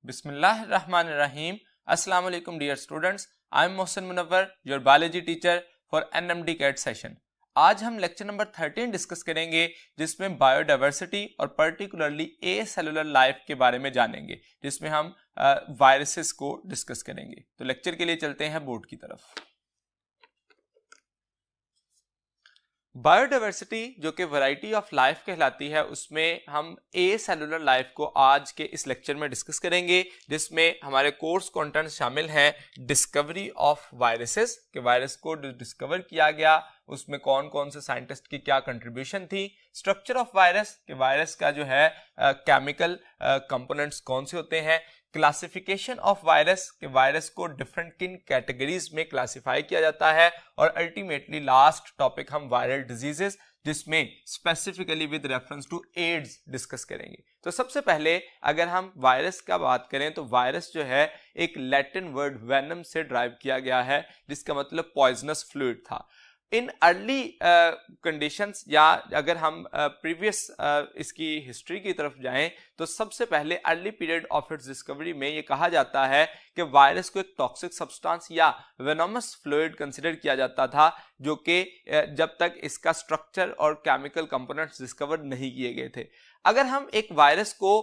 Bismillahirrahmanirrahim. Assalamu alaikum dear students. I am Mohsin Munawwar, your biology teacher for NMD CAT session. आज हम lecture number 13 discuss करेंगे जिसमें biodiversity और particularly ए cellular life के बारे में जानेंगे, जिसमें हम वायरसेस को डिस्कस करेंगे। तो लेक्चर के लिए चलते हैं बोर्ड की तरफ। बायोडाइवर्सिटी जो कि वैरायटी ऑफ लाइफ कहलाती है, उसमें हम ए सेलुलर लाइफ को आज के इस लेक्चर में डिस्कस करेंगे, जिसमें हमारे कोर्स कंटेंट शामिल हैं डिस्कवरी ऑफ वायरसेस, के वायरस को डिस्कवर किया गया, उसमें कौन कौन से साइंटिस्ट की क्या कंट्रीब्यूशन थी, स्ट्रक्चर ऑफ वायरस, के वायरस का जो है केमिकल कंपोनेंट्स कौन से होते हैं, क्लासिफिकेशन ऑफ वायरस, के वायरस को डिफरेंट किन कैटेगरीज में क्लासिफाई किया जाता है, और अल्टीमेटली लास्ट टॉपिक हम वायरल डिजीजेस, जिसमें specifically with reference to AIDS discuss करेंगे। तो सबसे पहले अगर हम वायरस का बात करें तो वायरस जो है एक लैटिन वर्ड वेनम से ड्राइव किया गया है, जिसका मतलब पॉइजनस फ्लूइड था। इन अर्ली कंडीशंस, या अगर हम प्रीवियस इसकी हिस्ट्री की तरफ जाएं तो सबसे पहले early period of its discovery में ये कहा जाता है कि वायरस को एक टॉक्सिक सब्सटेंस या वेनोमस फ्लूइड कंसिडर किया जाता था, जो कि जब तक इसका स्ट्रक्चर और केमिकल कंपोनेंट्स डिस्कवर नहीं किए गए थे। अगर हम एक वायरस को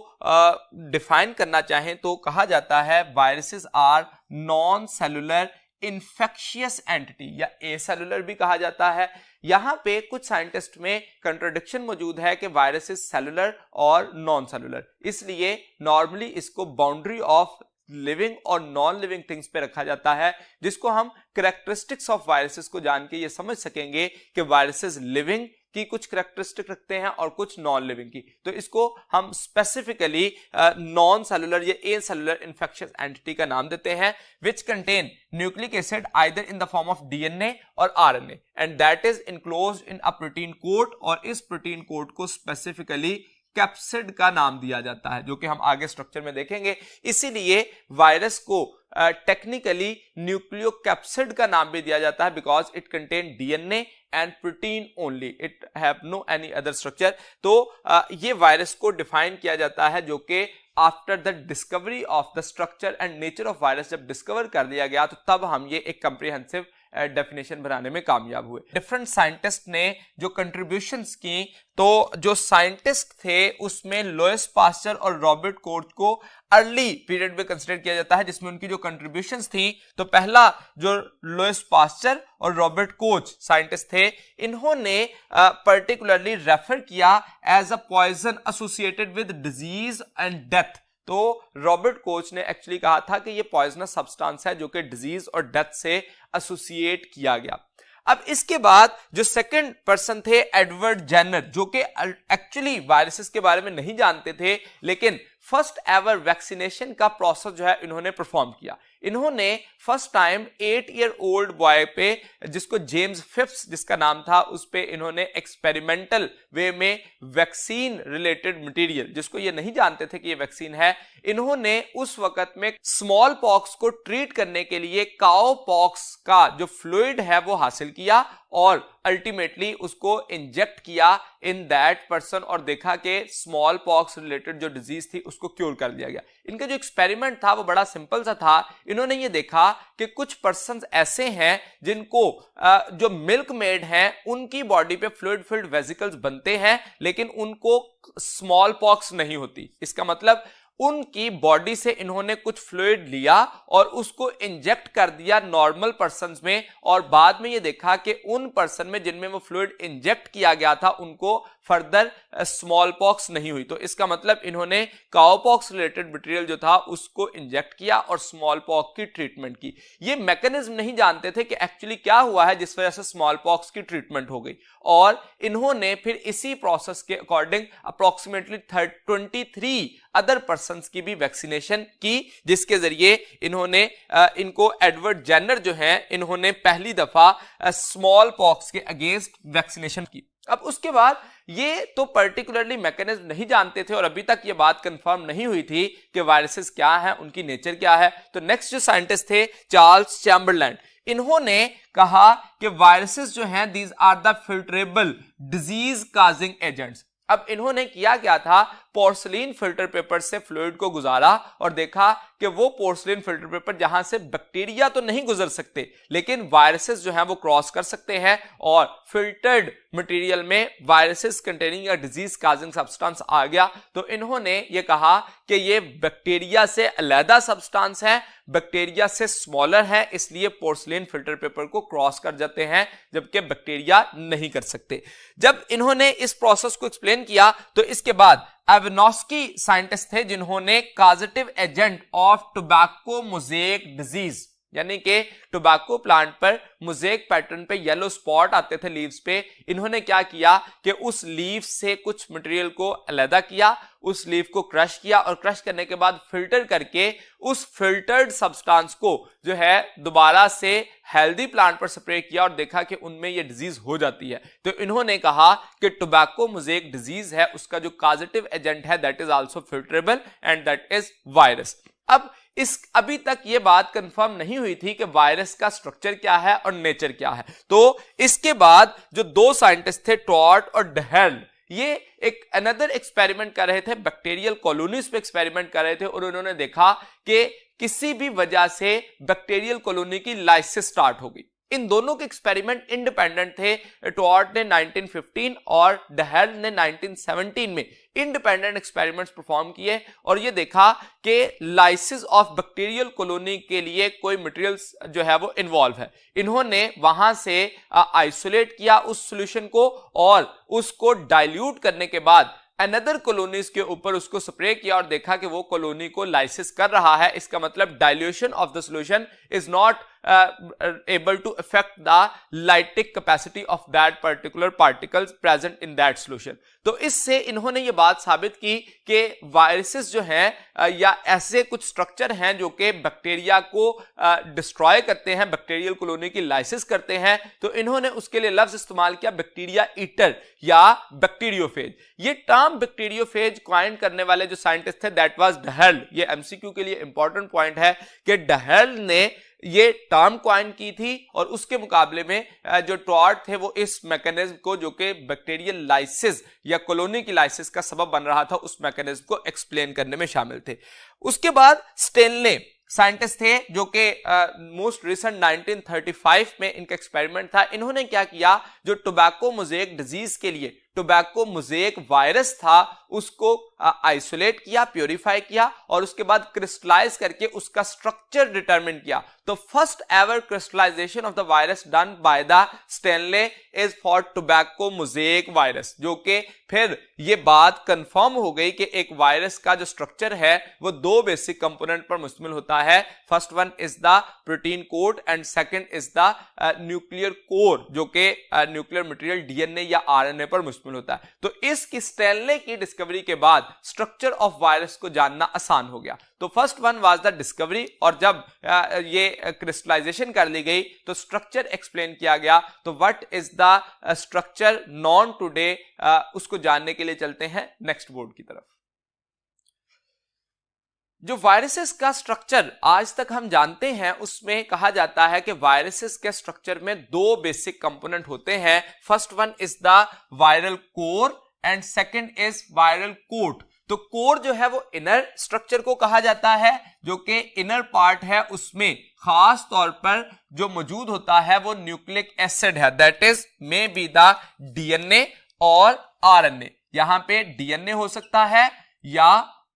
डिफाइन करना चाहें तो कहा जाता है viruses are non cellular infectious entity, या ए सेलुलर भी कहा जाता है। यहां पे कुछ साइंटिस्ट में कंट्राडिक्शन मौजूद है कि वायरस इज सेलुलर और नॉन सेलुलर, इसलिए नॉर्मली इसको बाउंड्री ऑफ लिविंग और नॉन लिविंग थिंग्स पे रखा जाता है, जिसको हम कैरेक्टरिस्टिक्स ऑफ वायरसेस को जान के ये समझ सकेंगे कि वायरसेस लिविंग की कुछ कैरेक्टरिस्टिक रखते हैं और कुछ नॉन लिविंग की। तो इसको हम स्पेसिफिकली नॉन सेलुलर या ए सेलुलर इन्फेक्शियस एंटिटी का नाम देते हैं, which contain nucleic acid either in the form of DNA और RNA, and that is enclosed in a protein coat, और इस प्रोटीन कोट को स्पेसिफिकली कैप्सिड का नाम दिया जाता है, जो कि हम आगे स्ट्रक्चर में देखेंगे। इसीलिए वायरस को टेक्निकली न्यूक्लियोकैप्सिड का नाम भी दिया जाता है, because it contain DNA and protein only, it have no any other structure. तो ये वायरस को डिफाइन किया जाता है, जो कि after the discovery of the structure and nature of virus जब डिस्कवर कर लिया गया, तो तब हम ये एक कंप्रिहेंसिव डेफिनेशन बनाने में कामयाब हुए। डिफरेंट साइंटिस्ट ने जो कंट्रीब्यूशंस की, तो जो साइंटिस्ट थे उसमें लुईस पास्चर और रॉबर्ट कोच को अर्ली पीरियड में कंसिडर किया जाता है, जिसमें उनकी जो कंट्रीब्यूशंस थी, तो पहला जो लुईस पास्चर और रॉबर्ट कोच साइंटिस्ट थे, इन्होंने पर्टिकुलरली रेफर किया as a poison associated with disease and death. तो रॉबर्ट कोच ने एक्चुअली कहा था कि ये पॉइजनस सब्सटेंस है जो कि डिजीज और डेथ से एसोसिएट किया गया। अब इसके बाद जो सेकंड पर्सन थे एडवर्ड जेनर, जो कि एक्चुअली वायरसेस के बारे में नहीं जानते थे, लेकिन फर्स्ट एवर वैक्सीनेशन का प्रोसेस जो है इन्होंने परफॉर्म किया। इन्होंने first time 8 year old boy पे, जिसको जेम्स फिफ्स जिसका नाम था, उस पे इन्होंने एक्सपेरिमेंटल वे में वैक्सीन रिलेटेड मटेरियल, जिसको ये नहीं जानते थे कि ये वैक्सीन है, इन्होंने उस वक्त में स्मॉल पॉक्स को ट्रीट करने के लिए काओ पॉक्स का जो फ्लूइड है वो हासिल किया, और अल्टीमेटली उसको इंजेक्ट किया इन दैट पर्सन, और देखा कि स्मॉल पॉक्स रिलेटेड जो डिजीज थी उसको क्योर कर दिया गया। इनका जो एक्सपेरिमेंट था वो बड़ा सिंपल सा था। इन्होंने ये देखा कि कुछ पर्सन्स ऐसे हैं जिनको जो मिल्क मेड हैं उनकी बॉडी पे फ्लूइड फिल्ड वेसिकल्स बनते हैं, लेकिन उनको स्मॉल पॉक्स नहीं होती। इसका मतलब उनकी बॉडी से इन्होंने कुछ फ्लूइड लिया और उसको इंजेक्ट कर दिया नॉर्मल पर्सन्स में, और बाद में ये देखा कि उन पर्सन में जिनमें वो फ्लूइड इंजेक्ट किया गया था उनको फर्दर स्मॉल पॉक्स नहीं हुई। तो इसका मतलब इन्होंने काउपॉक्स रिलेटेड मटेरियल जो था उसको इंजेक्ट किया और स्मॉल पॉक्स की ट्रीटमेंट की। ये मैकेनिज्म नहीं जानते थे कि एक्चुअली क्या हुआ है जिस वजह से स्मॉल पॉक्स की ट्रीटमेंट हो गई, और इन्होंने फिर इसी प्रोसेस के अकॉर्डिंग अप्रोक्सीमेटली 23 अदर पर्सन्स की भी वैक्सीनेशन की, जिसके जरिए इन्होंने इनको एडवर्ड जेनर जो हैं इन्होंने पहली दफा स्मॉल पॉक्स के अगेंस्ट वैक्सीनेशन की। अब उसके बाद ये तो पर्टिकुलरली मैकेनिज्म नहीं जानते थे, और अभी तक ये बात कंफर्म नहीं हुई थी कि वायरसेस क्या है, उनकी नेचर क्या है। तो नेक्स्ट जो साइंटिस्ट थे चार्ल्स चैम्बरलैंड, इन्होंने कहा कि वायरसेस जो हैं these are the filterable disease causing agents. अब इन्होंने किया क्या था, पोर्सिलीन फिल्टर पेपर से फ्लूइड को गुजारा और देखा कि वो पोर्सिलीन फिल्टर पेपर जहां से बैक्टीरिया तो नहीं गुजर सकते लेकिन वायरसेस जो हैं वो क्रॉस कर सकते हैं और फिल्टर्ड मटेरियल में वायरसेस कंटेनिंग या डिजीज काजिंग सब्सटेंस आ गया। तो इन्होंने ये कहा कि ये बैक्टीरिया से अलग सब्सटेंस है, बैक्टीरिया से स्मॉलर है, इसलिए पोर्सिलीन फिल्टर पेपर को क्रॉस कर जाते हैं जबकि बैक्टीरिया नहीं कर सकते। जब इन्होंने इस प्रोसेस को एक्सप्लेन किया तो इसके बाद एवनॉस्की साइंटिस्ट थे जिन्होंने causative agent of tobacco mosaic disease यानी कि टोबैको प्लांट पर मोज़ेक पैटर्न पे येलो स्पॉट आते थे लीव्स पे, इन्होंने क्या किया कि उस लीव से कुछ मटेरियल को अलग किया, उस लीव को क्रश किया और क्रश करने के बाद फिल्टर करके उस फिल्टर्ड सब्सटेंस को जो है दोबारा से हेल्दी प्लांट पर स्प्रे किया और देखा कि उनमें ये डिजीज हो जाती है। तो इन्होंने कहा कि टोबैको मोज़ेक डिजीज है उसका जो कॉजेटिव एजेंट है that is also filterable and that is virus. अब अभी तक ये बात कंफर्म नहीं हुई थी कि वायरस का स्ट्रक्चर क्या है और नेचर क्या है। तो इसके बाद जो दो साइंटिस्ट थे टॉर्ट और डहेल, ये एक अनदर एक्सपेरिमेंट कर रहे थे, बैक्टीरियल कॉलोनीज पे एक्सपेरिमेंट कर रहे थे और उन्होंने देखा कि किसी भी वजह से बैक्टीरियल कॉलोनी की लाइसिस स्टार्ट हो गई। इन दोनों के एक्सपेरिमेंट इंडिपेंडेंट थे, टॉर्ट ने 1915 और डहेल ने 1917 में इंडिपेंडेंट एक्सपेरिमेंट्स परफॉर्म किए और ये देखा कि लाइसिस ऑफ बैक्टीरियल कॉलोनी के लिए कोई मटेरियल्स जो है वो इन्वॉल्व है। इन्होंने वहां से आइसोलेट किया उस सॉल्यूशन को और उसको डाइल्यूट करने के बाद अनदर कॉलोनीज के ऊपर उसको स्प्रे किया और देखा कि वो कॉलोनी को लाइसिस कर रहा है। इसका मतलब dilution of the solution is not able to affect the lytic capacity of that particular particles present in that solution। तो इससे इन्होंने ये बात साबित की कि वायरसेस जो हैं या ऐसे कुछ स्ट्रक्चर हैं जो कि बैक्टीरिया को डिस्ट्रॉय करते हैं, बैक्टीरियल कॉलोनी की लाइसिस करते हैं। तो इन्होंने उसके लिए लफ्ज इस्तेमाल किया बैक्टीरिया ईटर या बैक्टीरियोफेज। ये टर्म बैक्टीरियोफेज कॉइन करने वाले जो साइंटिस्ट थे दैट वाज डहेल। ये एमसीक्यू के लिए इंपॉर्टेंट पॉइंट है कि डहेल ने ये टर्म कॉइन की थी और उसके मुकाबले में जो टॉर्ट थे वो इस मैकेनिज्म को जो कि बैक्टीरियल लाइसिस या कॉलोनी की लाइसिस का सबब बन रहा था उस मैकेनिज्म को एक्सप्लेन करने में शामिल थे। उसके बाद स्टेनले साइंटिस्ट थे जो कि मोस्ट रिसेंट 1935 में इनका एक्सपेरिमेंट था। इन्होंने क्या किया, जो टोबैको मोज़ेक डिजीज के लिए टोबैको मोज़ेक वायरस था उसको आइसोलेट किया, प्योरीफाई किया और उसके बाद क्रिस्टलाइज करके उसका स्ट्रक्चर डिटरमिन किया। तो first ever crystallisation of the virus done by the Stanley is for tobacco mosaic virus, जो कि फिर ये बात कंफर्म हो गई कि एक वायरस का जो स्ट्रक्चर है वो दो बेसिक कंपोनेंट पर मुश्तमिल होता है। First one is the protein code and second is the nuclear core जो कि न्यूक्लियर मटेरियल डीएनए या आरएनए पर मुश्तमिल होता है। तो इस स्टेनले की डिस्कवरी के बाद स्ट्रक्चर ऑफ वायरस को जानना आसान हो गया। तो first one was the discovery और जब ये क्रिस्टलाइजेशन कर ली गई तो स्ट्रक्चर एक्सप्लेन किया गया। तो what is the structure non today, उसको जानने के लिए चलते हैं नेक्स्ट बोर्ड की तरफ। जो वायरसेस का स्ट्रक्चर आज तक हम जानते हैं उसमें कहा जाता है कि वायरसेस के स्ट्रक्चर में दो बेसिक कंपोनेंट होते हैं। First one is the viral core and second is viral coat. तो कोर जो है वो इनर स्ट्रक्चर को कहा जाता है, जो कि इनर पार्ट है उसमें खास तौर पर जो मौजूद होता है वो न्यूक्लिक एसिड है, that is may be the DNA और आरएनए। यहां पे डीएनए हो सकता है या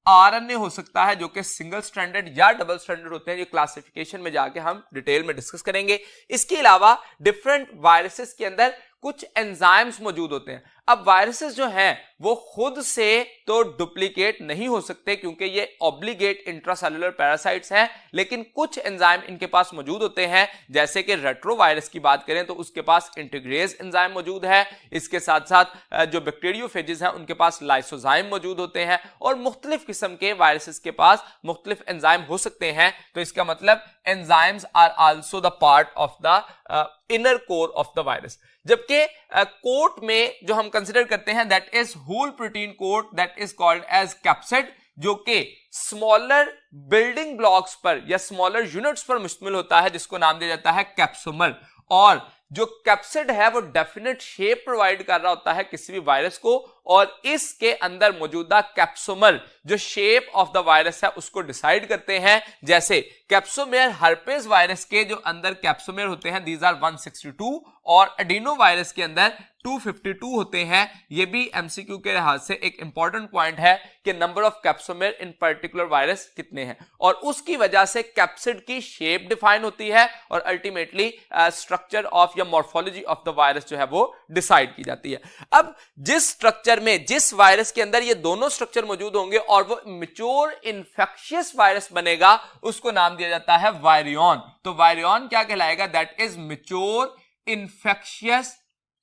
आरएनए हो सकता है जो कि सिंगल स्ट्रैंडेड या डबल स्ट्रैंडेड होते हैं। ये क्लासिफिकेशन में जाके हम डिटेल में डिस्कस करेंगे। इसके अलावा डिफरेंट वायरसेस के अंदर कुछ एंजाइम्स मौजूद होते हैं। अब वायरसेस जो हैं वो खुद से तो डुप्लीकेट नहीं हो सकते क्योंकि ये ऑब्लिगेट इंट्रासेलुलर पैरासाइट्स हैं, लेकिन कुछ एंजाइम इनके पास मौजूद होते हैं। जैसे कि रेट्रोवायरस की बात करें तो उसके पास इंटीग्रेज एंजाइम मौजूद है। इसके साथ साथ जो बैक्टीरियोफेजेस हैं उनके पास लाइसोजाइम मौजूद होते हैं और मुख्तलिफ किस्म के वायरसेस के पास मुख्तलिफ एंजाइम हो सकते हैं। तो इसका मतलब enzymes are also the part of the inner core of the virus. जबकि कोट में जो हम कंसिडर करते हैं that is whole protein coat that is called as capsid, जो कि स्मॉलर बिल्डिंग ब्लॉक्स पर या स्मॉलर यूनिट्स पर मुश्तमिल होता है जिसको नाम दिया जाता है कैप्सोमर। और जो कैप्सिड है वो डेफिनेट शेप प्रोवाइड कर रहा होता है किसी भी वायरस को, और इसके अंदर मौजूदा कैप्सोमर जो शेप ऑफ द वायरस है उसको डिसाइड करते हैं। जैसे कैप्सोमेयर हर्पेस वायरस के जो अंदर कैप्सोमेयर होते हैं दीज आर 162 और एडिनो वायरस के अंदर 252 होते हैं। ये भी एमसीक्यू के लिहाज से एक इंपॉर्टेंट पॉइंट है कि number of capsomere in particular virus कितने हैं, और उसकी वजह से कैप्सिड की शेप डिफाइन होती है और अल्टीमेटली स्ट्रक्चर ऑफ या मॉर्फोलॉजी ऑफ द वायरस जो है वो डिसाइड की जाती है। अब जिस स्ट्रक्चर में जिस वायरस के अंदर ये दोनों स्ट्रक्चर मौजूद होंगे और वो मैच्योर इन्फेक्शियस वायरस बनेगा उसको नाम दिया जाता है वायरियन। तो वायरियन क्या कहलाएगा? That is mature infectious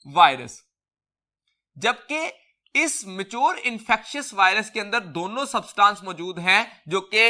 virus. जबकि इस मैच्योर इन्फेक्शियस वायरस के अंदर दोनों सब्सटेंस मौजूद हैं जो कि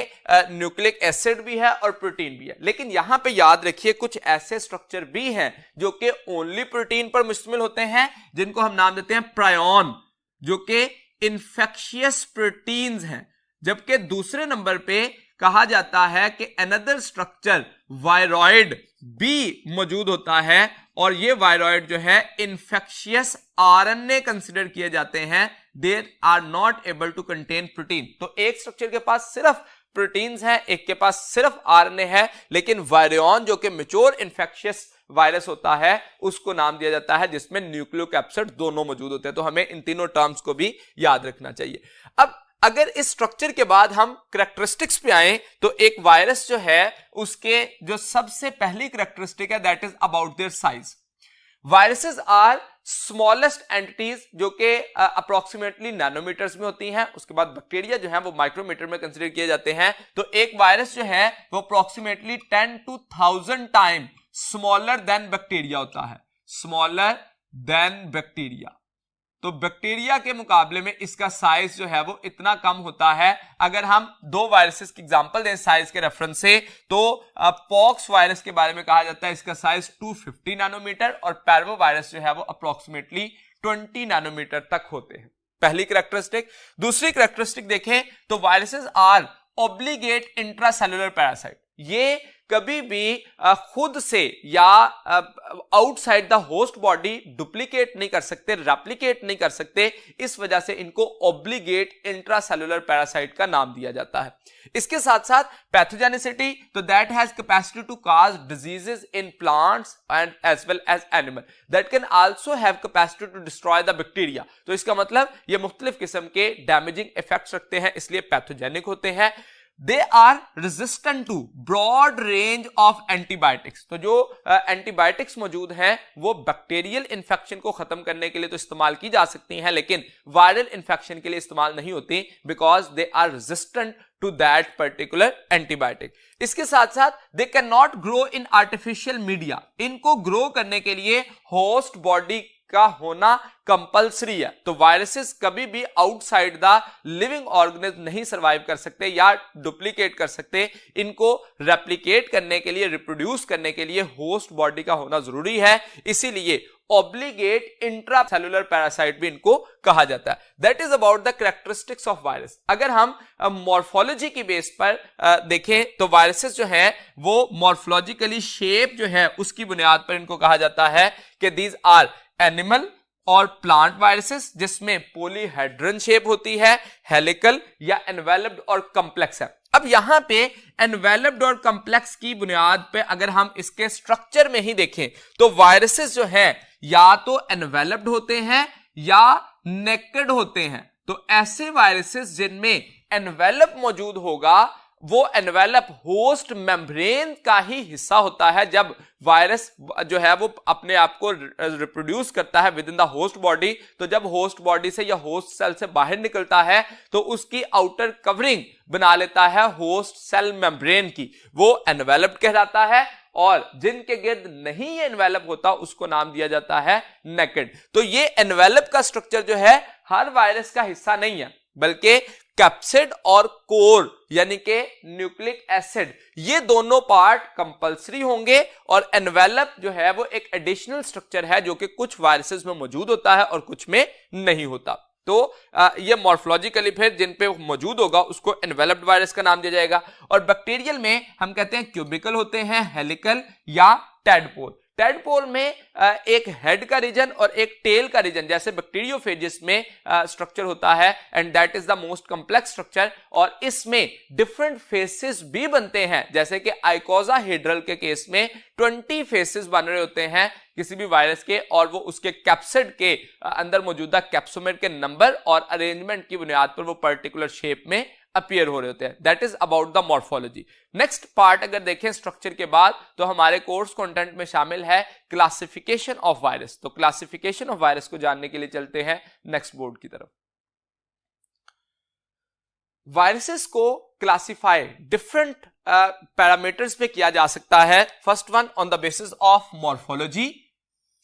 न्यूक्लिक एसिड भी है और प्रोटीन भी है। लेकिन यहां पे याद रखिए कुछ ऐसे स्ट्रक्चर भी हैं जो कि ओनली प्रोटीन पर मुश्तमिल होते हैं, जिनको हम नाम देते हैं प्रायोन, जो कि इन्फेक्शियस प्रोटीन्स हैं। जबकि दूसरे नंबर पे कहा जाता है कि अनदर स्ट्रक्चर वायरॉइड भी मौजूद होता है, और ये वायरॉइड जो है इन्फेक्शियस आरएनए कंसीडर किए जाते हैं। They are not able to contain protein. तो एक स्ट्रक्चर के पास सिर्फ प्रोटीन्स हैं, एक के पास सिर्फ आरएनए है, लेकिन वायरियन जो कि मैच्योर इन्फेक्शियस वायरस होता है उसको नाम दिया जाता है जिसमें न्यूक्लियोकैप्सिड दोनों मौजूद होते हैं। तो हमें इन तीनों टर्म्स को भी याद रखना चाहिए। अब अगर इस स्ट्रक्चर के बाद हम कैरेक्टरिस्टिक्स पे आए तो एक वायरस जो है उसके जो सबसे पहली कैरेक्टरिस्टिक है that is about their size. Viruses are smallest entities जो कि अप्रोक्सीमेटली नैनोमीटर्स में होती हैं। उसके बाद बैक्टीरिया जो है वो माइक्रोमीटर में कंसीडर किए जाते हैं। तो एक वायरस जो है वो approximately 10 to 1000 time smaller than bacteria होता है, स्मॉलर देन बैक्टीरिया। तो बैक्टीरिया के मुकाबले में इसका साइज जो है वो इतना कम होता है। अगर हम दो वायरसेस की एग्जांपल दें साइज के रेफरेंस से, तो पॉक्स वायरस के बारे में कहा जाता है इसका साइज 250 नैनोमीटर और पैरवो वायरस जो है वो अप्रोक्सीमेटली 20 नैनोमीटर तक होते हैं। पहली कैरेक्टरिस्टिक। दूसरी कैरेक्टरिस्टिक देखें तो viruses are obligate intracellular parasite. ये कभी भी खुद से या outside the host body duplicate नहीं कर सकते, रेप्लिकेट नहीं कर सकते, इस वजह से इनको ऑब्लिगेट इंट्रासेलुलर पैरासाइट का नाम दिया जाता है। इसके साथ साथ पैथोजेनिसिटी, तो that has capacity to cause diseases in plants and as well as animal, that can also have capacity to destroy the bacteria. तो इसका मतलब ये मुख्तलिफ किस्म के डैमेजिंग इफेक्ट्स रखते हैं, इसलिए पैथोजेनिक होते हैं। They are resistant to broad range of antibiotics। तो जो एंटीबायोटिक्स मौजूद हैं वो बैक्टीरियल इन्फेक्शन को खत्म करने के लिए तो इस्तेमाल की जा सकती हैं, लेकिन वायरल इन्फेक्शन के लिए इस्तेमाल नहीं होती, because they are resistant to that particular antibiotic. इसके साथ साथ they can not grow in artificial media. इनको ग्रो करने के लिए होस्ट बॉडी का होना कंपल्सरी है। तो वायरसेस कभी भी आउटसाइड द लिविंग ऑर्गेनिज्म नहीं सरवाइव कर सकते या डुप्लीकेट कर सकते। इनको रेप्लिकेट करने के लिए, रिप्रोड्यूस करने के लिए होस्ट बॉडी का होना जरूरी है, इसीलिए ऑब्लिगेट इंट्रासेलुलर पैरासाइट भी इनको कहा जाता है। That is about the characteristics of virus. अगर हम मॉर्फोलॉजी की बेस पर देखें तो वायरसेस जो हैं वो मॉर्फोलॉजिकली शेप जो है उसकी बुनियाद पर इनको कहा जाता है कि दीज आर एनिमल और प्लांट वायरसेस, जिसमें पॉलीहेड्रन शेप होती है, हेलिकल या एनवेलप्ड और कॉम्प्लेक्स है। अब यहां पे एनवेलप्ड और कॉम्प्लेक्स की बुनियाद पे अगर हम इसके स्ट्रक्चर में ही देखें तो वायरसेस जो हैं या तो एनवेलप्ड होते हैं या नेकेड होते हैं। तो ऐसे वायरसेस जिनमें एनवेलप मौजूद होगा वो एनवेलप होस्ट मेम्ब्रेन का ही हिस्सा होता है। जब वायरस जो है वो अपने आप को रिप्रोड्यूस करता है with in the host body, तो जब होस्ट बॉडी से या होस्ट सेल से बाहर निकलता है तो उसकी आउटर कवरिंग बना लेता है होस्ट सेल मेम्ब्रेन की, वो एनवेलप कहलाता है। और जिनके गिर्द नहीं ये एनवेलप होता उसको नाम दिया जाता है नेकेड। तो ये एनवेलप का स्ट्रक्चर जो है हर वायरस का हिस्सा नहीं है, बल्कि कैप्सिड और कोर यानी कि न्यूक्लिक एसिड, ये दोनों पार्ट कंपल्सरी होंगे। और एनवेलप जो है वो एक एडिशनल स्ट्रक्चर है जो कि कुछ वायरसेस में मौजूद होता है और कुछ में नहीं होता। तो ये मॉर्फोलॉजिकली फिर जिन पे मौजूद होगा उसको एनवेलप्ड वायरस का नाम दिया जाएगा। और बैक्टीरियल में हम कहते हैं क्यूबिकल होते हैं, हेलिकल या टैडपोल। टेडपोल में एक हेड का रीजन और एक टेल का रीजन जैसे बैक्टीरियोफेजिस में स्ट्रक्चर होता है, and that is the most complex structure, और इसमें डिफरेंट फेसेस भी बनते हैं, जैसे कि आइकोसाहेड्रल के केस में 20 फेसेस बन रहे होते हैं किसी भी वायरस के, और वो उसके कैप्सिड के अंदर मौजूदा कैप्सोमेर के नंबर और अरेंजमेंट की बुनियाद पर वो पर्टिकुलर शेप में अपीयर हो रहे होते हैं। That is about the morphology. Next part अगर देखें स्ट्रक्चर के बाद, तो हमारे कोर्स कंटेंट में शामिल है क्लासिफिकेशन ऑफ वायरस। तो क्लासिफिकेशन ऑफ वायरस को जानने के लिए चलते हैं नेक्स्ट बोर्ड की तरफ। वायरसेस को क्लासिफाई डिफरेंट पैरामीटर्स पे किया जा सकता है। First one on the basis of morphology,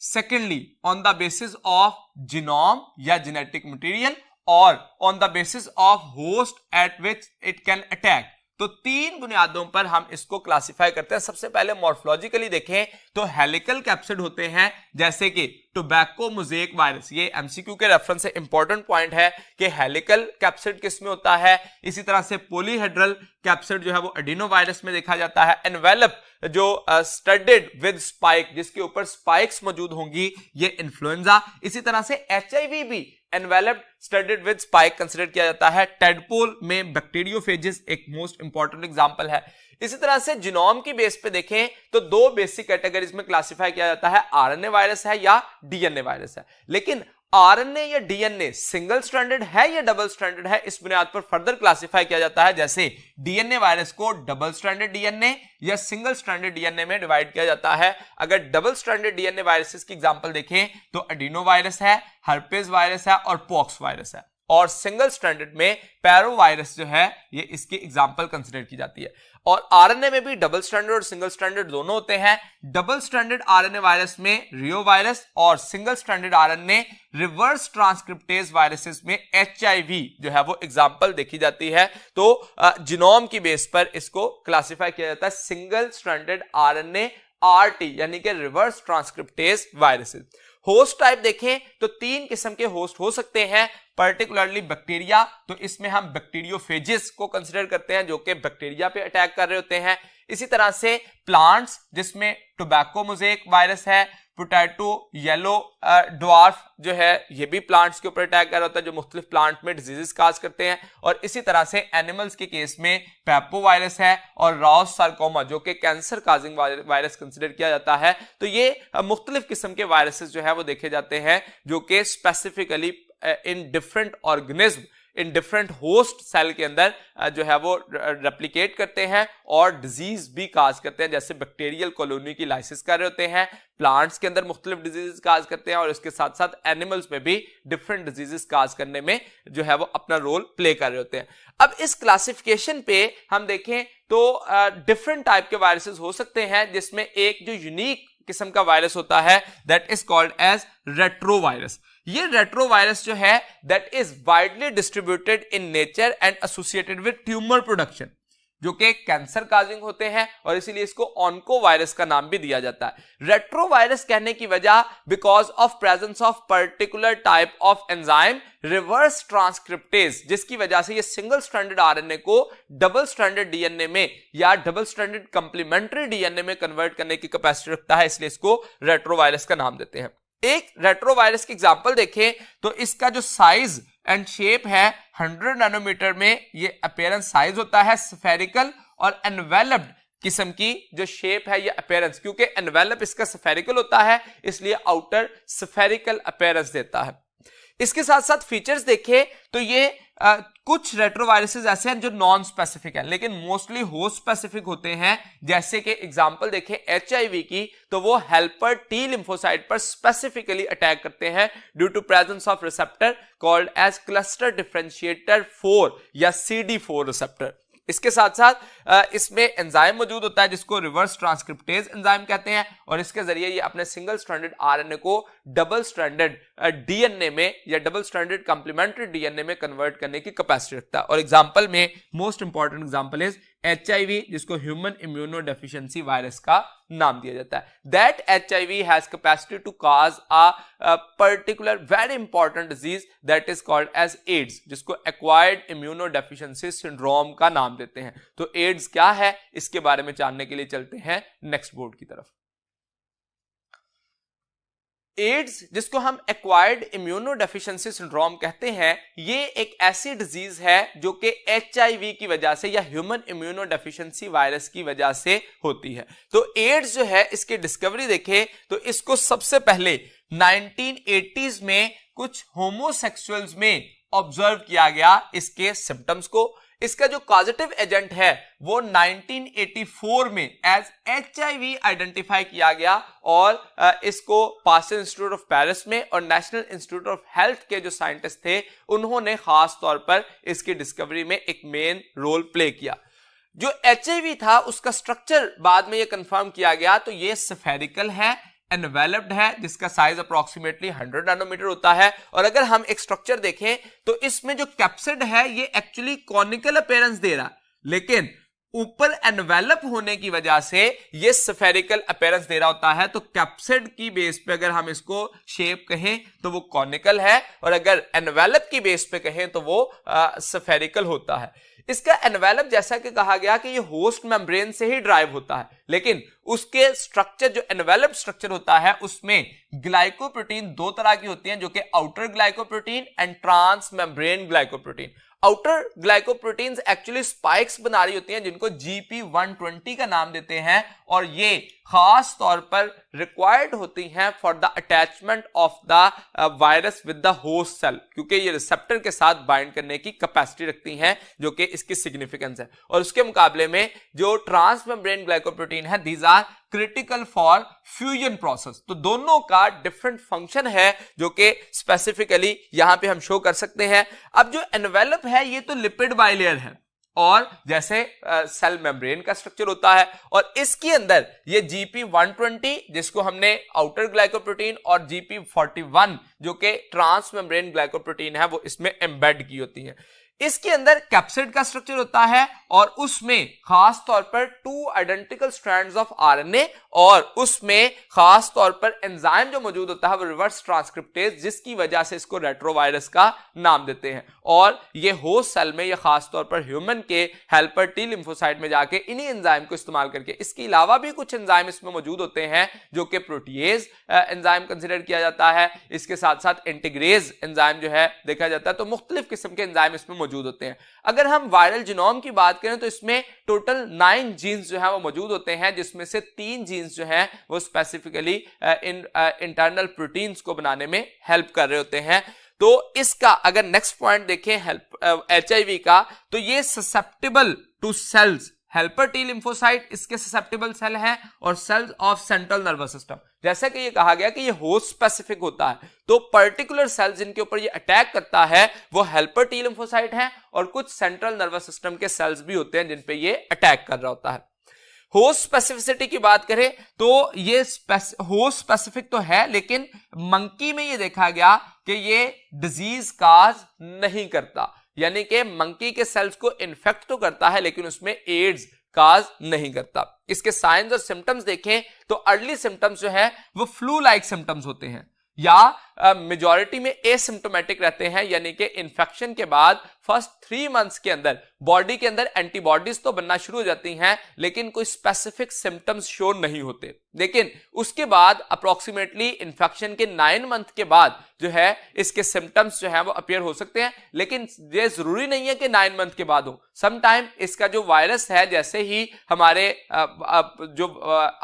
secondly on the basis of genome या जेनेटिक मटेरियल, और on the basis of host eight which it can attack. तो 3 बुनियादों पर हम इसको क्लासिफाई करते हैं। सबसे पहले मॉर्फोलॉजिकली देखें तो हेलिकल कैप्सिड होते हैं, जैसे कि टोबैको मोज़ेक वायरस। ये एमसीक्यू के रेफरेंस से इंपॉर्टेंट पॉइंट है कि हेलिकल कैप्सिड किस में होता है। इसी तरह से पॉलीहेड्रल कैप्सिड जो है वो एडिनो वायरस में देखा जाता है। एनवेलप जो स्टडेड विद स्पाइक, जिसके ऊपर स्पाइक्स मौजूद होंगी, ये इन्फ्लुएंजा। इसी तरह से एचआईवी भी enveloped studded with spike consider किया जाता है। टेडपोल में बैक्टीरियोफेजिस एक मोस्ट इंपॉर्टेंट एग्जांपल है। इसी तरह से जीनोम की बेस पे देखें तो 2 बेसिक कैटेगरीज में क्लासिफाई किया जाता है, आरएनए वायरस है या डीएनए वायरस है। लेकिन आरएनए या डीएनए सिंगल स्ट्रैंडेड है या डबल स्ट्रैंडेड है, इस बुनियाद पर फर्दर क्लासिफाई किया जाता है। जैसे डीएनए वायरस को डबल स्ट्रैंडेड डीएनए या सिंगल स्ट्रैंडेड डीएनए में डिवाइड किया जाता है। अगर डबल स्ट्रैंडेड डीएनए वायरसेस की एग्जांपल देखें तो एडिनो वायरस है, हर्पेस वायरस है और पॉक्स वायरस है, और सिंगल स्ट्रैंडेड में पैरो वायरस जो है ये इसकी एग्जांपल कंसीडर की जाती है। और आरएनए में भी डबल स्ट्रैंडेड और सिंगल स्ट्रैंडेड दोनों होते हैं। डबल स्ट्रैंडेड आरएनए वायरस में रियो वायरस और single stranded RNA reverse transcriptase viruses में एचआईवी जो है वो एग्जांपल देखी जाती है। तो जीनोम की बेस पर इसको क्लासिफाई किया जाता है सिंगल स्ट्रैंडेड आरएनए आरटी यानी कि reverse transcriptase viruses. Host type देखें तो 3 किस्म के होस्ट हो सकते हैं, पर्टिकुलरली बैक्टीरिया, तो इसमें हम बैक्टीरियोफेजिस को कंसीडर करते हैं जो कि बैक्टीरिया पे अटैक कर रहे होते हैं। इसी तरह से प्लांट्स जिसमें टोबैको मोज़ेक वायरस है, पोटैटो येलो ड्वार्फ जो है ये भी प्लांट्स के ऊपर अटैक कर रहा होता है जो मुख्तलिफ प्लांट में डिजीजेस काज करते हैं। और इसी तरह से एनिमल्स के केस में पैपो वायरस है और राउस सार्कोमा जो कि कैंसर काजिंग वायरस कंसिडर किया जाता है। तो ये मुख्तलिफ किस्म के वायरसेस जो है वो देखे जाते हैं जो कि specifically in different organism in different host cell के अंदर जो है वो रेप्लिकेट करते हैं और डिजीज भी काज करते हैं। जैसे बैक्टीरियल कॉलोनी की लाइसिस कर रहे होते हैं, प्लांट्स के अंदर मुख्तलिफ डिजीज काज करते हैं और इसके साथ साथ एनिमल्स में भी डिफरेंट डिजीजेस काज करने में जो है वो अपना रोल प्ले कर रहे होते हैं। अब इस क्लासिफिकेशन पे हम देखें तो डिफरेंट टाइप के वायरसेस हो सकते हैं जिसमें एक जो यूनिक किस्म का वायरस होता है that is called as retrovirus. ये रेट्रोवायरस जो है that is widely distributed in nature and associated with tumour production जो कि कैंसर काजिंग होते हैं और इसीलिए इसको ऑन्को वायरस का नाम भी दिया जाता है। रेट्रोवायरस कहने की वजह because of presence of particular type of enzyme reverse transcriptase जिसकी वजह से ये सिंगल स्ट्रैंडेड आरएनए को डबल स्ट्रैंडेड डीएनए में या डबल स्ट्रैंडेड कंप्लीमेंट्री डीएनए में कन्वर्ट करने की कैपेसिटी रखता है, इसलिए इसको रेट्रोवायरस का नाम देते हैं। एक रेट्रोवायरस की एग्जांपल देखें तो इसका जो साइज एंड शेप है 100 नैनोमीटर में ये अपीयरेंस साइज होता है स्फेरिकल और एनवेलप्ड किस्म की जो शेप है ये अपीयरेंस, क्योंकि एनवेलप इसका स्फेरिकल होता है इसलिए आउटर स्फेरिकल अपीयरेंस देता है। इसके साथ साथ फीचर्स देखें तो ये कुछ रेट्रोवायरसेस ऐसे हैं जो नॉन स्पेसिफिक हैं लेकिन मोस्टली होस्ट स्पेसिफिक होते हैं। जैसे कि एग्जांपल देखें एचआईवी की तो वो हेल्पर टी लिम्फोसाइट पर स्पेसिफिकली अटैक करते हैं due to presence of receptor called as cluster differentiator 4 या CD4 रिसेप्टर। इसके साथ साथ इसमें एंजाइम मौजूद होता है जिसको रिवर्स ट्रांसक्रिप्टेज एंजाइम कहते हैं और इसके जरिए ये अपने सिंगल स्ट्रैंडेड आरएनए को डबल स्ट्रैंडेड डीएनए में या डबल स्ट्रैंडेड कंप्लीमेंट्री डीएनए में कन्वर्ट करने की कैपेसिटी रखता है। और एग्जांपल में most important example is HIV जिसको ह्यूमन इम्यूनो डेफिशिएंसी वायरस का नाम दिया जाता है। That HIV has capacity to cause a particular very important disease that is called as AIDS जिसको एक्वायर्ड इम्यूनो डेफिशिएंसी सिंड्रोम का नाम देते हैं। तो एड्स क्या है इसके बारे में जानने के लिए चलते हैं नेक्स्ट बोर्ड की तरफ। एड्स, जिसको हम एक्वायर्ड इम्यूनोडेफिशिएंसी सिंड्रोम कहते हैं, ये एक ऐसी डिजीज है जो कि HIV की वजह से या ह्यूमन इम्यूनोडेफिशिएंसी वायरस की वजह से होती है। तो एड्स जो है इसकी डिस्कवरी देखें तो इसको सबसे पहले 1980s में कुछ होमोसेक्सुअल्स में ऑब्जर्व किया गया इसके सिम्टम्स को। इसका जो कॉजेटिव एजेंट है वो 1984 में एज HIV आइडेंटिफाई किया गया और इसको पास्चर इंस्टीट्यूट ऑफ पेरिस में और नेशनल इंस्टीट्यूट ऑफ हेल्थ के जो साइंटिस्ट थे उन्होंने खास तौर पर इसकी डिस्कवरी में एक मेन रोल प्ले किया। जो HIV था उसका स्ट्रक्चर बाद में ये कंफर्म किया गया, तो ये स्फेरिकल है, एनवेलप्ड है, जिसका साइज अप्रोक्सीमेटली 100 नैनोमीटर होता है। और अगर हम एक स्ट्रक्चर देखें तो इसमें जो कैप्सिड है ये एक्चुअली कॉनिकल अपीयरेंस दे रहा है, लेकिन ऊपर एनवेलप होने की वजह से ये स्फेरिकल अपीयरेंस दे रहा होता है। तो कैप्सिड की बेस पे अगर हम इसको शेप कहें तो वो कॉनिकल है, और अगर एनवेलप की बेस पे कहें तो वो स्फेरिकल होता है। इसका एनवेलप जैसा कि कहा गया कि ये होस्ट मेम्ब्रेन से ही ड्राइव होता है, लेकिन उसके स्ट्रक्चर जो एनवेलप स्ट्रक्चर होता है उसमें ग्लाइकोप्रोटीन दो तरह की होती हैं, जो कि outer glycoprotein and transmembrane glycoprotein. Outer glycoproteins actually spikes बना रही होती हैं जिनको GP120 का नाम देते हैं, और ये खास तौर पर रिक्वायर्ड होती हैं for the attachment of the virus with the host cell, क्योंकि ये रिसेप्टर के साथ बाइंड करने की कैपेसिटी रखती हैं, जो कि इसकी सिग्निफिकेंस है। और उसके मुकाबले में जो ट्रांस मेम्ब्रेन ग्लाइकोप्रोटीन है these are critical for fusion process. तो दोनों का डिफरेंट फंक्शन है जो कि स्पेसिफिकली यहां पे हम शो कर सकते हैं। अब जो एनवेलप है ये तो लिपिड बाइलेयर है, और जैसे सेल मेम्ब्रेन का स्ट्रक्चर होता है, और इसके अंदर ये GP120 जिसको हमने आउटर ग्लाइकोप्रोटीन और GP41 जो कि ट्रांस मेम्ब्रेन ग्लाइकोप्रोटीन है वो इसमें एम्बेड की होती है। इसके अंदर कैप्सिड का स्ट्रक्चर होता है और उसमें खास तौर पर 2 आइडेंटिकल स्ट्रैंड्स ऑफ RNA, और उसमें खास तौर पर एंजाइम जो मौजूद होता है वो रिवर्स ट्रांसक्रिप्टेज, जिसकी वजह से इसको रेट्रोवायरस का नाम देते हैं। और ये होस्ट सेल में, ये खास तौर पर ह्यूमन के हेल्पर T लिम्फोसाइट में जाके इन्हीं एंजाइम को इस्तेमाल करके, इसके अलावा भी कुछ एंजाइम इसमें मौजूद होते हैं जो कि प्रोटीएज एंजाइम कंसिडर किया जाता है, इसके साथ साथ इंटीग्रेज एंजाइम जो है देखा जाता है। तो मुख्तलिफ किस्म के एंजाइम इसमें मौजूद होते हैं। अगर हम वायरल जीनोम की बात करें तो इसमें टोटल 9 जीन्स जो है वो मौजूद होते हैं, जिसमें से 3 जीन्स जो हैं वो स्पेसिफिकली इंटरनल प्रोटीन्स को बनाने में हेल्प कर रहे होते हैं। तो इसका अगर नेक्स्ट पॉइंट देखें HIV का, तो ये susceptible to cells, helper T lymphocyte इसके ससेप्टेबल सेल हैं, और cells of central nervous system. जैसा कि ये कहा गया कि ये होस्ट स्पेसिफिक होता है, तो पर्टिकुलर सेल्स जिनके ऊपर ये अटैक करता है वो हेल्पर T लिम्फोसाइट हैं, और कुछ सेंट्रल नर्वस सिस्टम के सेल्स भी होते हैं जिन पे ये अटैक कर रहा होता है। होस्ट स्पेसिफिसिटी की बात करें तो ये होस्ट स्पेसिफिक तो है, लेकिन मंकी में ये देखा गया कि ये डिजीज काज नहीं करता, यानी कि मंकी के सेल्स को इन्फेक्ट तो करता है लेकिन उसमें एड्स काज नहीं करता। इसके साइंस और सिम्टम्स देखें तो अर्ली सिम्टम्स जो है वो फ्लू लाइक सिम्टम्स होते हैं, या मेजॉरिटी में एसिम्प्टोमेटिक रहते हैं, यानी कि इन्फेक्शन के बाद फर्स्ट 3 मंथ्स के अंदर बॉडी के अंदर एंटीबॉडीज तो बनना शुरू हो जाती हैं, लेकिन कोई स्पेसिफिक सिम्टम्स शो नहीं होते। लेकिन उसके बाद अप्रोक्सीमेटली इन्फेक्शन के 9 मंथ के बाद जो है इसके सिम्टम्स जो है वो अपीयर हो सकते हैं, लेकिन ये जरूरी नहीं है कि 9 मंथ के बाद हो। समटाइम इसका जो वायरस है, जैसे ही हमारे जो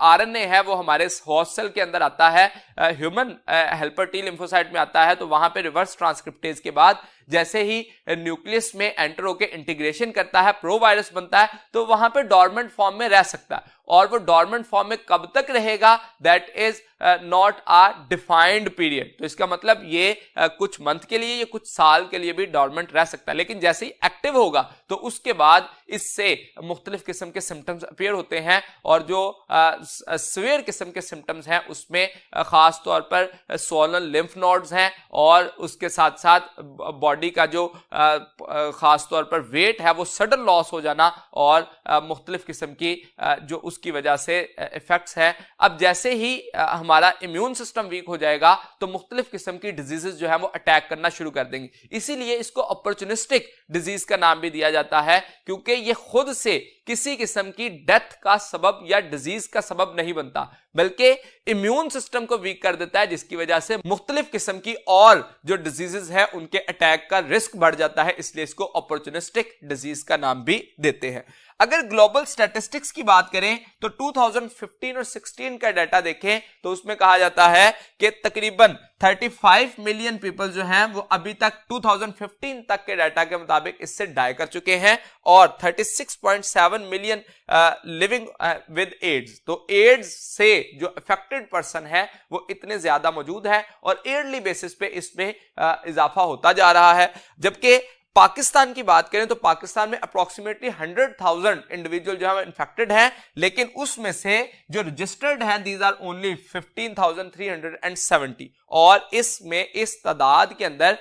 RNA है वो हमारे होस्ट सेल के अंदर आता है, ह्यूमन हेल्पर T लिम्फोसाइट में आता है, तो वहां पे रिवर्स ट्रांसक्रिप्टेज के बाद जैसे ही न्यूक्लियस में एंटर होकर इंटीग्रेशन करता है, प्रो वायरस बनता है, तो वहां पे डॉर्मेंट फॉर्म में रह सकता है। और वो डॉर्मेंट फॉर्म में कब तक रहेगा, that is not a defined period. तो इसका मतलब ये कुछ मंथ के लिए या कुछ साल के लिए भी डॉर्मेंट रह सकता है, लेकिन जैसे ही एक्टिव होगा तो उसके बाद इससे मुख्तलिफ किस्म के सिम्टम्स अपीयर होते हैं, और जो सीवियर किस्म के सिम्टम्स हैं उसमें खास तौर पर स्वॉलन लिम्फ नोड्स हैं, और उसके साथ साथ बॉडी का जो खास तौर पर वेट है वो सडन लॉस हो जाना, और मुख्तलिफ किस्म की जो उसकी वजह से इफेक्ट्स है। अब जैसे ही हमारा इम्यून सिस्टम वीक हो जाएगा तो मुख्तलिफ किस्म की डिजीजेस जो है वो अटैक करना शुरू कर देंगी। इसीलिए इसको अपॉर्चुनिस्टिक डिजीज का नाम भी दिया जाता है, क्योंकि ये खुद से किसी किस्म की डेथ का सबब या डिजीज का सबब नहीं बनता, बल्कि इम्यून सिस्टम को वीक कर देता है, जिसकी वजह से मुख्तलिफ किस्म की और जो डिजीजेस है उनके अटैक का रिस्क बढ़ जाता है, इसलिए इसको अपॉर्चुनिस्टिक डिजीज का नाम भी देते हैं। अगर ग्लोबल स्टैटिस्टिक्स की बात करें तो 2015 और 16 का डाटा देखें तो उसमें कहा जाता है कि तकरीबन 35 मिलियन पीपल जो हैं वो अभी तक 2015 तक के डाटा के मुताबिक इससे डाई कर चुके हैं और 36.7 मिलियन लिविंग विद एड्स। तो एड्स से जो अफेक्टेड पर्सन है वो इतने ज्यादा मौजूद है और ईयरली बेसिस पे इसमें इजाफा होता जा रहा है। जबकि पाकिस्तान की बात करें तो पाकिस्तान में अप्रोक्सीमेटली 100,000 इंडिविजुअल जो है इन्फेक्टेड हैं, लेकिन उसमें से जो रजिस्टर्ड हैं दीज आर ओनली 15,370 और इसमें इस तादाद के अंदर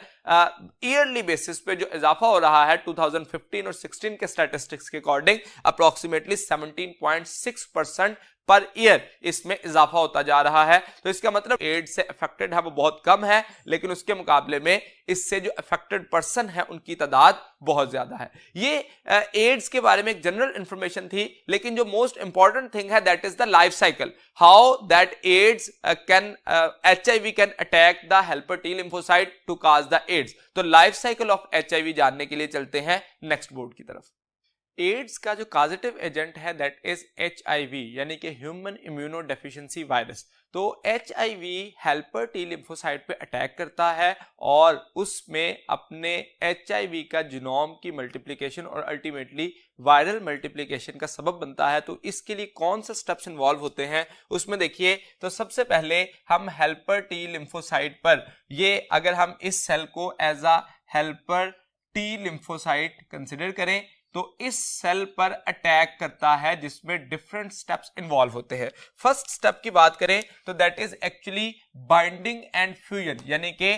ईयरली बेसिस पे जो इजाफा हो रहा है 2015 और 16 के स्टैटिस्टिक्स के अकॉर्डिंग अप्रोक्सीमेटली 17.6% पर ईयर इसमें इजाफा होता जा रहा है। तो इसका मतलब एड्स से अफेक्टेड है वो बहुत कम है, लेकिन उसके मुकाबले में इससे जो अफेक्टेड पर्सन है उनकी तादाद बहुत ज्यादा है। ये एड्स के बारे में एक जनरल इंफॉर्मेशन थी, लेकिन जो मोस्ट इंपॉर्टेंट थिंग है that is the life cycle, how that AIDS can HIV can attack the helper T lymphocyte to cause the AIDS. तो लाइफ साइकिल ऑफ HIV जानने के लिए चलते हैं नेक्स्ट बोर्ड की तरफ। एड्स का जो काजेटिव एजेंट है दैट इज HIV यानी कि ह्यूमन इम्यूनो डेफिशिएंसी वायरस। तो HIV हेल्पर T लिम्फोसाइट पे अटैक करता है और उसमें अपने HIV का जीनोम की मल्टीप्लिकेशन और अल्टीमेटली वायरल मल्टीप्लिकेशन का सबब बनता है। तो इसके लिए कौन सा स्टेप्स इन्वॉल्व होते हैं उसमें देखिए, तो सबसे पहले हम हेल्पर T लिम्फोसाइट पर, ये अगर हम इस सेल को as a helper T lymphocyte consider करें तो इस सेल पर अटैक करता है, जिसमें डिफरेंट स्टेप्स इन्वॉल्व होते हैं। फर्स्ट स्टेप की बात करें तो that is actually binding and fusion, यानी कि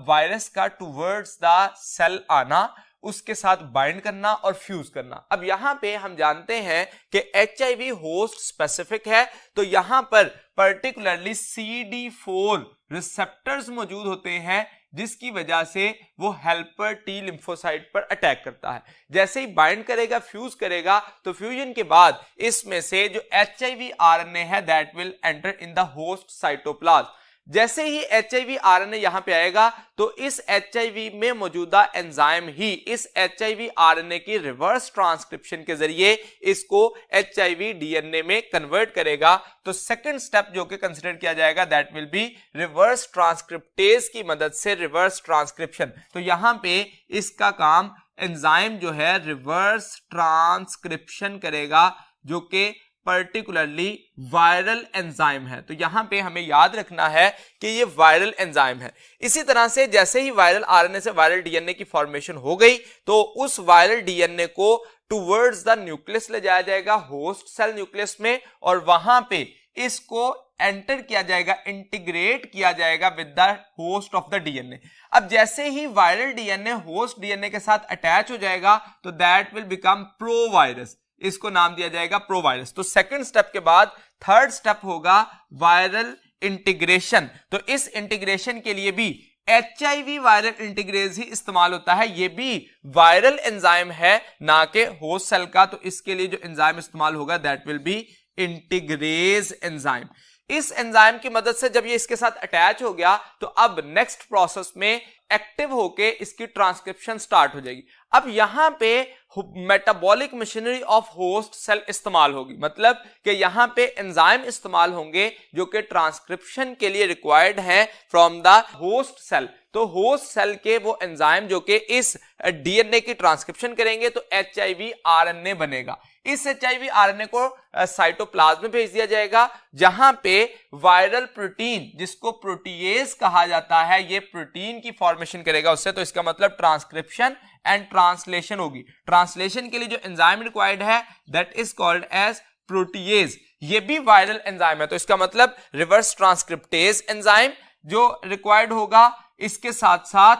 वायरस का टुवर्ड्स द सेल आना, उसके साथ बाइंड करना और फ्यूज करना। अब यहां पे हम जानते हैं कि HIV होस्ट स्पेसिफिक है, तो यहां पर पर्टिकुलरली CD4 रिसेप्टर्स मौजूद होते हैं, जिसकी वजह से वो हेल्पर T लिम्फोसाइट पर अटैक करता है। जैसे ही बाइंड करेगा, फ्यूज करेगा, तो फ्यूजन के बाद इसमें से जो HIV RNA है that will enter in the host cytoplasm. जैसे ही HIV RNA यहां पे आएगा तो इस HIV में मौजूदा एंजाइम ही इस HIV RNA की रिवर्स ट्रांसक्रिप्शन के जरिए इसको HIV DNA में कन्वर्ट करेगा। तो सेकंड स्टेप जो कि कंसीडर किया जाएगा that will be reverse transcriptase की मदद से रिवर्स ट्रांसक्रिप्शन। तो यहां पे इसका काम एंजाइम जो है रिवर्स ट्रांसक्रिप्शन करेगा, जो कि पर्टिकुलरली वायरल एंजाइम है। तो यहां पे हमें याद रखना है कि ये वायरल एंजाइम है। इसी तरह से जैसे ही वायरल RNA से वायरल DNA की फॉर्मेशन हो गई तो उस वायरल DNA को टुवर्ड्स द न्यूक्लियस ले जाया जाएगा, होस्ट सेल न्यूक्लियस में, और वहां पे इसको एंटर किया जाएगा, इंटीग्रेट किया जाएगा with the host of the DNA। अब जैसे ही वायरल DNA होस्ट DNA के साथ अटैच हो जाएगा तो that will become pro virus, इसको नाम दिया जाएगा प्रो वायरस। तो सेकंड स्टेप के बाद थर्ड स्टेप होगा वायरल इंटीग्रेशन। तो इस इंटीग्रेशन के लिए भी HIV वायरल इंटीग्रेज ही इस्तेमाल होता है, ये भी वायरल एंजाइम है ना कि होस्ट सेल का। तो इसके लिए जो एंजाइम इस्तेमाल होगा that will be integrase enzyme. इस एंजाइम की मदद से जब ये इसके साथ अटैच हो गया तो अब नेक्स्ट प्रोसेस में एक्टिव होके इसकी ट्रांसक्रिप्शन स्टार्ट हो जाएगी। अब यहां पे metabolic machinery of host cell इस्तेमाल होगी, मतलब कि यहां पे एंजाइम इस्तेमाल होंगे जो कि ट्रांसक्रिप्शन के लिए रिक्वायर्ड है फ्रॉम द होस्ट सेल। तो होस्ट सेल के वो एंजाइम जो कि इस DNA की ट्रांसक्रिप्शन करेंगे तो HIV RNA बनेगा। इस HIV RNA को साइटोप्लाज्म में भेज दिया जाएगा, जहां पे वायरल प्रोटीन जिसको प्रोटीएज कहा जाता है ये प्रोटीन की फॉर्मेशन करेगा उससे। तो इसका मतलब ट्रांसक्रिप्शन एंड ट्रांसलेशन होगी। ट्रांसलेशन के लिए जो एंजाइम रिक्वायर्ड है that is called as protease, ये भी वायरल एंजाइम है। तो इसका मतलब रिवर्स ट्रांसक्रिप्टेज एंजाइम जो रिक्वायर्ड होगा, इसके साथ साथ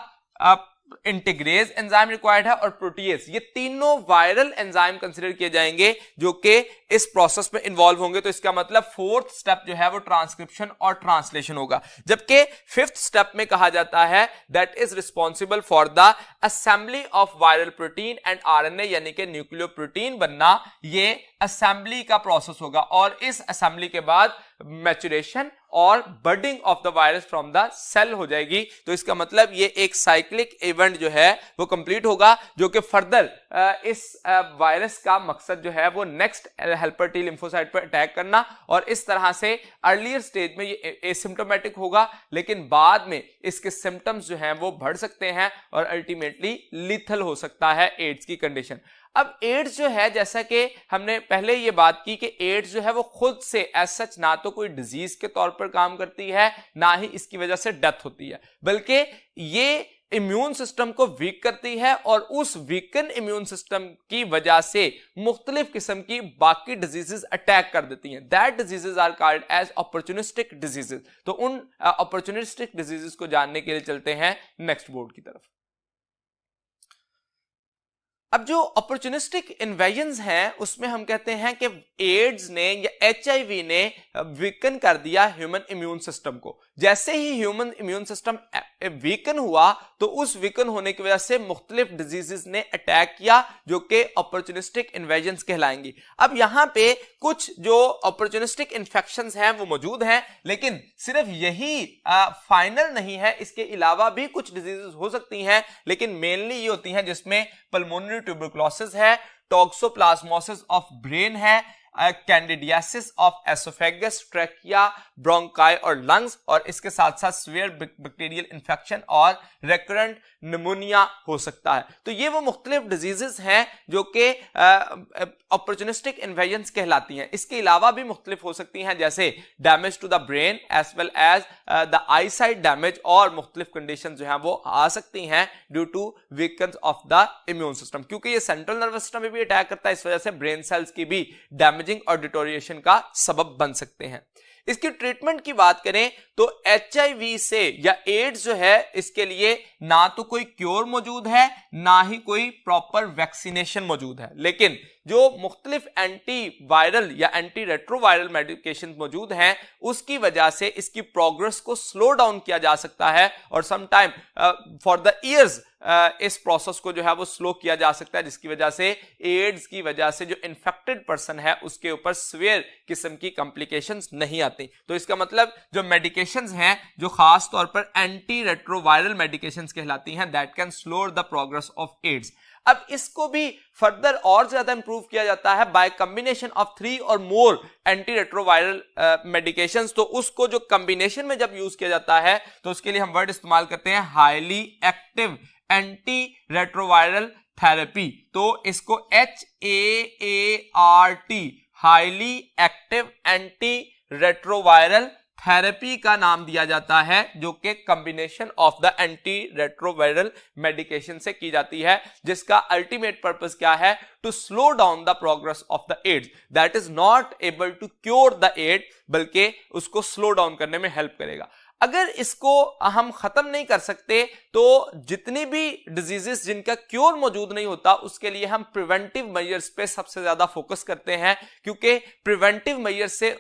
इंटीग्रेज एंजाइम रिक्वायर्ड है और प्रोटीएज, ये तीनों वायरल एंजाइम कंसीडर किए जाएंगे जो कि इस प्रोसेस में इन्वॉल्व होंगे। तो इसका मतलब फोर्थ स्टेप जो है वो ट्रांसक्रिप्शन और ट्रांसलेशन होगा, जबकि फिफ्थ स्टेप में कहा जाता है that is responsible for the assembly of viral protein and RNA, यानी कि न्यूक्लियोप्रोटीन बनना, ये असेंबली का प्रोसेस होगा। और इस असेंबली के बाद मैच्योरेशन और budding of the virus from the cell हो जाएगी। तो इसका मतलब ये एक साइक्लिक इवेंट जो है वो कंप्लीट होगा, जो कि फर्दर इस वायरस का मकसद जो है वो नेक्स्ट हेल्पर टी लिम्फोसाइट पर अटैक करना, और इस तरह से अर्लियर स्टेज में ये एसिम्प्टोमेटिक होगा, लेकिन बाद में इसके सिम्टम्स जो हैं वो बढ़ सकते हैं और अल्टीमेटली लीथल हो सकता है एड्स की कंडीशन। अब एड्स जो है, जैसा कि हमने पहले ये बात की कि एड्स जो है वो खुद से एज सच ना तो कोई डिजीज के तौर पर काम करती है, ना ही इसकी वजह से डेथ होती है, बल्कि ये इम्यून सिस्टम को वीक करती है और उस वीकन इम्यून सिस्टम की वजह से मुख्तलिफ किस्म की बाकी डिजीजेस अटैक कर देती हैं। That diseases are called as opportunistic diseases. तो उन अपॉर्चुनिस्टिक डिजीजेस को जानने के लिए चलते हैं नेक्स्ट बोर्ड की तरफ। अब जो अपॉर्चुनिस्टिक इन्वेजन्स हैं उसमें हम कहते हैं कि एड्स ने या एचआईवी ने वीकन कर दिया ह्यूमन इम्यून सिस्टम को। जैसे ही ह्यूमन इम्यून सिस्टम वीकन हुआ तो उस वीकन होने की वजह से मुख्तलिफ डिजीजेस ने अटैक किया, जो कि अपॉर्चुनिस्टिक इन्वेजन्स कहलाएंगी। अब यहां पे कुछ जो अपॉर्चुनिस्टिक इन्फेक्शंस हैं वो मौजूद हैं, लेकिन सिर्फ यही फाइनल नहीं है, इसके अलावा भी कुछ डिजीजेस हो सकती हैं, लेकिन मेनली ये होती हैं जिसमें पल्मोनरी ट्यूबरकुलोसिस है, टॉक्सोप्लाज्मोसिस ऑफ ब्रेन है, candidiasis of oesophagus, trachea, bronchi और लंग्स, और इसके साथ साथ सीवियर बैक्टीरियल इंफेक्शन और रिकरेंट निमोनिया हो सकता है। तो ये वो मुख्तलिफ डिजीजेस हैं जो कि अपॉर्चुनिस्टिक इन्वेजन्स कहलाती हैं। इसके अलावा भी मुख्तलिफ हो सकती हैं, जैसे damage to the brain as well as the eyesight damage, और मुख्तलिफ कंडीशन जो हैं वो आ सकती हैं due to weaken of the immune system, क्योंकि ये सेंट्रल नर्वस सिस्टम में भी अटैक करता है, इस वजह से ब्रेन सेल्स की भी डैमेजिंग और डिटोरिएशन का सबब बन सकते हैं। इसकी ट्रीटमेंट की बात करें तो एचआईवी से या एड्स जो है इसके लिए ना तो कोई क्योर मौजूद है, ना ही कोई प्रॉपर वैक्सीनेशन मौजूद है, लेकिन जो मुख्तलिफ एंटी वायरल या एंटी रेट्रोवायरल मेडिकेशन मौजूद हैं उसकी वजह से इसकी प्रोग्रेस को स्लो डाउन किया जा सकता है, और समटाइम फॉर द ईयर्स इस प्रोसेस को जो है वो स्लो किया जा सकता है, जिसकी वजह से एड्स की वजह से जो इन्फेक्टेड पर्सन है उसके ऊपर सीवियर किस्म की कॉम्प्लिकेशंस नहीं आती। तो इसका मतलब जो मेडिकेशंस हैं जो खास तौर पर एंटी रेट्रोवायरल मेडिकेशंस कहलाती हैं, that can slow the progress of AIDS. अब इसको भी फर्दर और ज्यादा इंप्रूव किया जाता है बाय कॉम्बिनेशन ऑफ 3 और मोर एंटी रेट्रोवायरल मेडिकेशंस। तो उसको जो कॉम्बिनेशन में जब यूज किया जाता है तो उसके लिए हम वर्ड इस्तेमाल करते हैं highly active anti retroviral therapy. तो इसको HAART highly active anti retroviral therapy का नाम दिया जाता है, जो कि combination of the anti retroviral medication से की जाती है, जिसका अल्टीमेट पर्पस क्या है, to slow down the progress of the AIDS. That is not able to cure the aid, बल्कि उसको स्लो डाउन करने में हेल्प करेगा। अगर इसको हम खत्म नहीं कर सकते तो जितनी भी डिजीजेस जिनका क्योर मौजूद नहीं होता उसके लिए हम प्रिवेंटिव मेजर्स पे सबसे ज्यादा फोकस करते हैं, क्योंकि प्रिवेंटिव मेजर से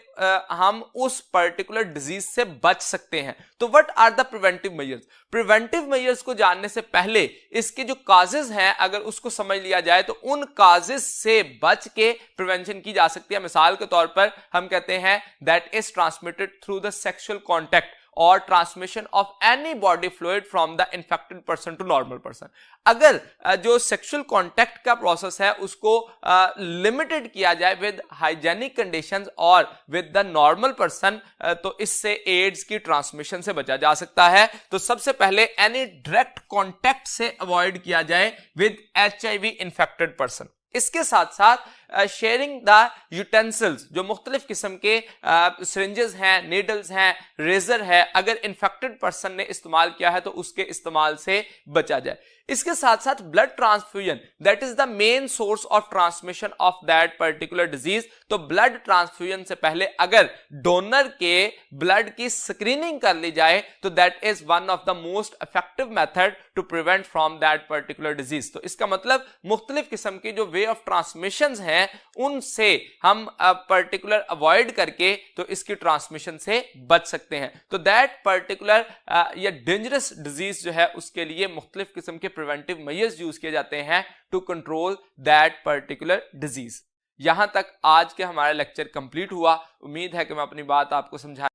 हम उस पर्टिकुलर डिजीज से बच सकते हैं। तो what are the preventive measures? Preventive measures को जानने से पहले इसके जो काजेस हैं अगर उसको समझ लिया जाए तो उन काजेस से बच के प्रिवेंशन की जा सकती है। मिसाल के तौर पर हम कहते हैं that is transmitted through the sexual contact और transmission of any body fluid from the infected person to normal person. अगर जो सेक्सुअल कॉन्टैक्ट का प्रोसेस है उसको लिमिटेड किया जाए विद हाइजेनिक कंडीशंस और विद द नॉर्मल पर्सन, तो इससे एड्स की ट्रांसमिशन से बचा जा सकता है। तो सबसे पहले एनी डायरेक्ट कॉन्टैक्ट से अवॉइड किया जाए विद HIV इन्फेक्टेड पर्सन। इसके साथ साथ शेयरिंग द यूटेंसिल्स, जो मुख्तलिफ किस्म के सिरिंजेस हैं, नीडल्स हैं, रेजर है, अगर इन्फेक्टेड पर्सन ने इस्तेमाल किया है तो उसके इस्तेमाल से बचा जाए। इसके साथ साथ blood transfusion, that is the main source of transmission of that particular disease. तो ब्लड ट्रांसफ्यूजन से पहले अगर डोनर के ब्लड की स्क्रीनिंग कर ली जाए तो that is one of the most effective method to prevent from that particular disease. तो इसका मतलब मुख्तलिफ किस्म की जो वे ऑफ ट्रांसमिशन हैं उनसे हम पर्टिकुलर अवॉइड करके तो इसकी ट्रांसमिशन से बच सकते हैं। तो दैट पर्टिकुलर या डेंजरस डिजीज जो है उसके लिए मुख्तलिफ किस्म के प्रिवेंटिव मेजर्स यूज किए जाते हैं to control that particular disease. यहां तक आज के हमारा लेक्चर कंप्लीट हुआ। उम्मीद है कि मैं अपनी बात आपको समझा